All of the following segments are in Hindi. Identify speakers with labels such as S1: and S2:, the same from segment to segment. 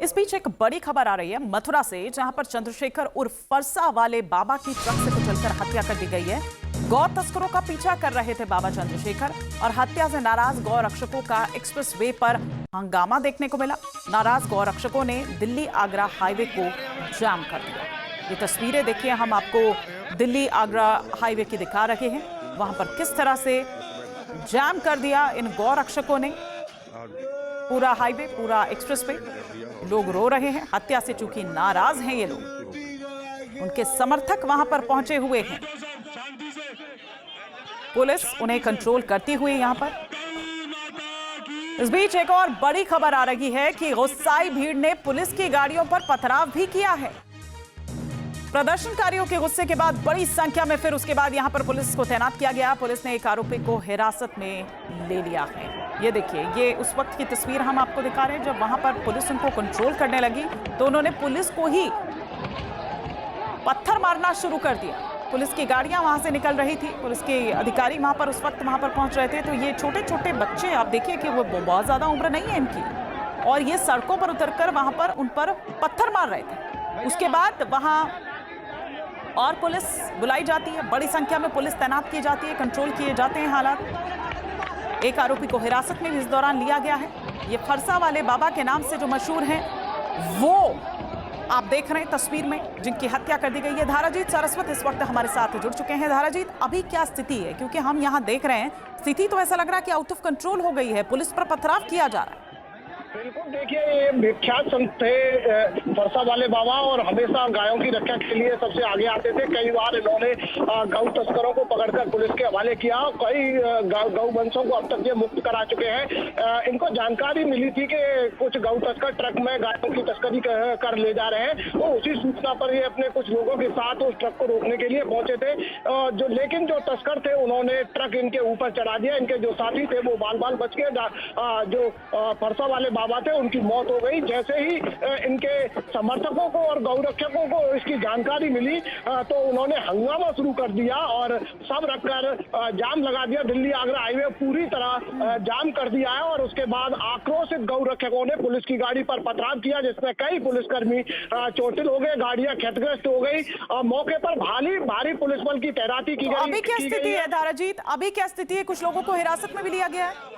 S1: इस बीच एक बड़ी खबर आ रही है मथुरा से, जहां पर चंद्रशेखर उर्फ फरसा वाले बाबा की ट्रक से कुचलकर हत्या कर दी गई है। गौ तस्करों का पीछा कर रहे थे बाबा चंद्रशेखर और हत्या से नाराज गौ रक्षकों का एक्सप्रेस वे पर हंगामा देखने को मिला। नाराज गौ रक्षकों ने दिल्ली आगरा हाईवे को जाम कर दिया। ये तस्वीरें देखिए, हम आपको दिल्ली आगरा हाईवे की दिखा रहे हैं। वहां पर किस तरह से जाम कर दिया इन गौ रक्षकों ने पूरा हाईवे, पूरा एक्सप्रेस वे। लोग रो रहे हैं, हत्या से चूंकि नाराज हैं ये लोग, उनके समर्थक वहां पर पहुंचे हुए हैं। पुलिस उन्हें कंट्रोल करती हुई यहां पर। इस बीच एक और बड़ी खबर आ रही है कि गुस्साई भीड़ ने पुलिस की गाड़ियों पर पथराव भी किया है। प्रदर्शनकारियों के गुस्से के बाद बड़ी संख्या में फिर उसके बाद यहां पर पुलिस को तैनात किया गया। पुलिस ने एक आरोपी को हिरासत में ले लिया है। ये देखिए, ये उस वक्त की तस्वीर हम आपको दिखा रहे हैं जब वहां पर पुलिस उनको कंट्रोल करने लगी तो उन्होंने पुलिस को ही पत्थर मारना शुरू कर दिया। पुलिस की गाड़ियां वहां से निकल रही थी, पुलिस के अधिकारी वहां पर उस वक्त वहां पर पहुंच रहे थे। तो ये छोटे छोटे बच्चे, आप देखिए कि वो बहुत ज्यादा उम्र नहीं है इनकी, और ये सड़कों पर उतरकर वहां पर उन पर पत्थर मार रहे थे। उसके बाद वहां और पुलिस बुलाई जाती है, बड़ी संख्या में पुलिस तैनात की जाती है, कंट्रोल किए जाते हैं हालात। एक आरोपी को हिरासत में भी इस दौरान लिया गया है। ये फरसा वाले बाबा के नाम से जो मशहूर हैं, वो आप देख रहे हैं तस्वीर में, जिनकी हत्या कर दी गई है। धाराजीत सरस्वत इस वक्त हमारे साथ जुड़ चुके हैं। धाराजीत, अभी क्या स्थिति है? क्योंकि हम यहाँ देख रहे हैं स्थिति तो ऐसा लग रहा है कि आउट ऑफ कंट्रोल हो गई है, पुलिस पर पथराव किया जा रहा है।
S2: बिल्कुल, देखिए ये विख्यात संत थे फरसा वाले बाबा और हमेशा गायों की रक्षा के लिए सबसे आगे आते थे। कई बार इन्होंने गौ तस्करों को पकड़कर पुलिस के हवाले किया। कई गौ वंशों को अब तक ये मुक्त करा चुके हैं। इनको जानकारी मिली थी कि कुछ गौ तस्कर ट्रक में गायों की तस्करी कर ले जा रहे हैं। तो उसी सूचना पर ये अपने कुछ लोगों के साथ उस ट्रक को रोकने के लिए पहुंचे थे। लेकिन जो तस्कर थे उन्होंने ट्रक इनके ऊपर चढ़ा दिया। इनके जो साथी थे वो बाल बाल बच गए। जो फरसा वाले बाबा थे उनकी मौत हो गई। जैसे ही इनके समर्थकों को और गौरक्षकों को इसकी जानकारी मिली तो उन्होंने हंगामा शुरू कर दिया और सब रखकर जाम लगा दिया। दिल्ली आगरा हाईवे पूरी तरह जाम कर दिया है और उसके बाद आक्रोशित गौरक्षकों ने पुलिस की गाड़ी पर पथराव किया, जिसमें कई पुलिसकर्मी चोटिल हो गए, गाड़ियां क्षतिग्रस्त हो गई। मौके पर भारी पुलिस बल की तैनाती की गई।
S1: अभी क्या स्थिति है धाराजीत? अभी क्या स्थिति है? कुछ लोगों को हिरासत में भी लिया गया है।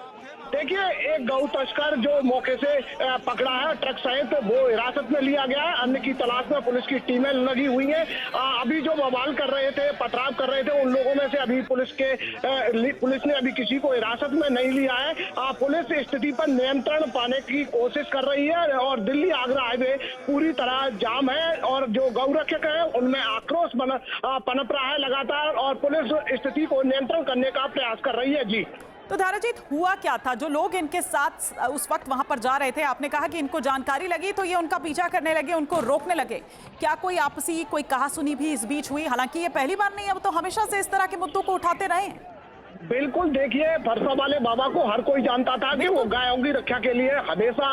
S2: देखिए, एक गौ तस्कर जो मौके से पकड़ा है ट्रक सहित, वो हिरासत में लिया गया है। अन्य की तलाश में पुलिस की टीमें लगी हुई हैं। अभी जो बवाल कर रहे थे, पथराव कर रहे थे, उन लोगों में से अभी पुलिस ने अभी किसी को हिरासत में नहीं लिया है। पुलिस स्थिति पर नियंत्रण पाने की कोशिश कर रही है और दिल्ली आगरा हाईवे पूरी तरह जाम है और जो गौरक्षक है उनमें आक्रोश पनप रहा है लगातार और पुलिस स्थिति को नियंत्रण करने का प्रयास कर रही है। जी
S1: तो धाराजीत, हुआ क्या था? जो लोग इनके साथ उस वक्त वहां पर जा रहे थे, आपने कहा कि इनको जानकारी लगी तो ये उनका पीछा करने लगे, उनको रोकने लगे। क्या कोई आपसी कोई कहासुनी भी इस बीच हुई? हालांकि ये पहली बार नहीं है, वो तो हमेशा से इस तरह के मुद्दों को उठाते रहे हैं।
S2: बिल्कुल, देखिए फरसा वाले बाबा को हर कोई जानता था कि वो गायों की रक्षा के लिए हमेशा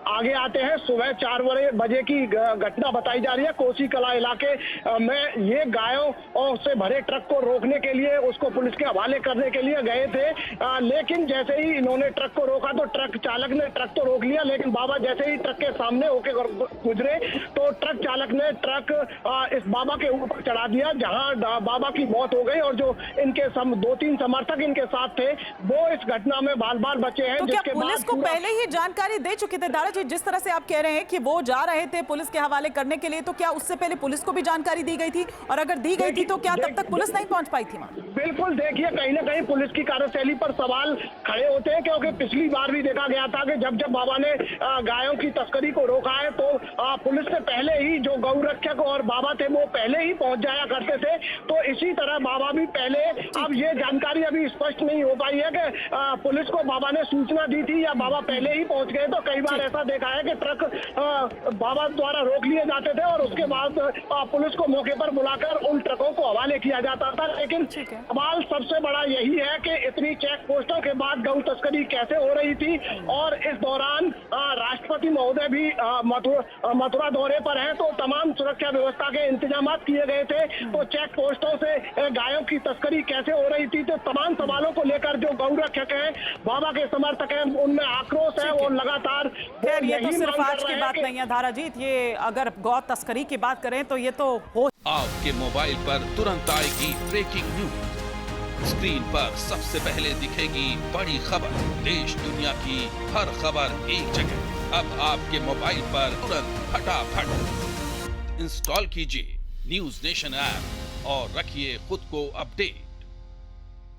S2: आगे आते हैं। सुबह 4 बजे की घटना बताई जा रही है। कोसी कला इलाके में ये गायों से भरे ट्रक को रोकने के लिए, उसको पुलिस के हवाले करने के लिए गए थे। लेकिन जैसे ही इन्होंने ट्रक को रोका तो ट्रक चालक ने ट्रक तो रोक लिया, लेकिन बाबा जैसे ही ट्रक के सामने होके गुजरे तो ट्रक चालक ने ट्रक इस बाबा के ऊपर चढ़ा दिया, जहां बाबा की मौत हो गई। और जो इनके 2-3 समर्थक इनके साथ थे वो इस घटना में बाल बाल बचे हैं।
S1: तो क्या पुलिस को पहले ही जानकारी दे चुके थे दाराजी? जिस तरह से आप कह रहे हैं कि वो जा रहे थे पुलिस के हवाले करने के लिए, तो क्या उससे पहले पुलिस को भी जानकारी दी गई थी? और अगर दी गई थी तो क्या तब तक पुलिस नहीं पहुंच पाई थी वहां?
S2: बिल्कुल, देखिए कहीं ना कहीं पुलिस की कार्यशैली पर सवाल खड़े होते हैं, क्योंकि पिछली बार भी देखा गया था कि जब बाबा ने गायों की तस्करी को रोका है तो पुलिस से पहले ही जो गौरक्षक और बाबा थे वो पहले ही पहुंच जाया करते थे। तो इसी तरह बाबा भी पहले, अब ये जानकारी अभी स्पष्ट नहीं हो पाई है कि पुलिस को बाबा ने सूचना दी थी या बाबा पहले ही पहुंच गए। तो कई बार ऐसा देखा है कि ट्रक बाबा द्वारा रोक लिए जाते थे और उसके बाद पुलिस को मौके पर बुलाकर उन ट्रकों को हवाले किया जाता था। लेकिन सवाल सबसे बड़ा यही है कि इतनी चेक पोस्टों के बाद गौ तस्करी कैसे हो रही थी? और इस दौरान राष्ट्रपति महोदय भी मथुरा दौरे पर हैं, तो तमाम सुरक्षा व्यवस्था के इंतजाम किए गए थे। तो चेक पोस्टों से गायों की तस्करी कैसे हो रही थी? तो तमाम सवालों को लेकर जो गौ रक्षक है, बाबा के समर्थक हैं, उनमें आक्रोश है और लगातार
S1: खैर ये तो
S2: यही
S1: सिर्फ
S2: मांग
S1: आज
S2: कर
S1: की
S2: रहे
S1: बात
S2: हैं
S1: नहीं है धाराजीत, ये अगर गौ तस्करी की बात करें तो ये तो हो।
S3: आपके मोबाइल पर तुरंत आएगी ब्रेकिंग न्यूज, स्क्रीन पर सबसे पहले दिखेगी बड़ी खबर, देश दुनिया की हर खबर एक जगह। अब आपके मोबाइल पर तुरंत फटाफट इंस्टॉल कीजिए न्यूज नेशन ऐप और रखिए खुद को अपडेट।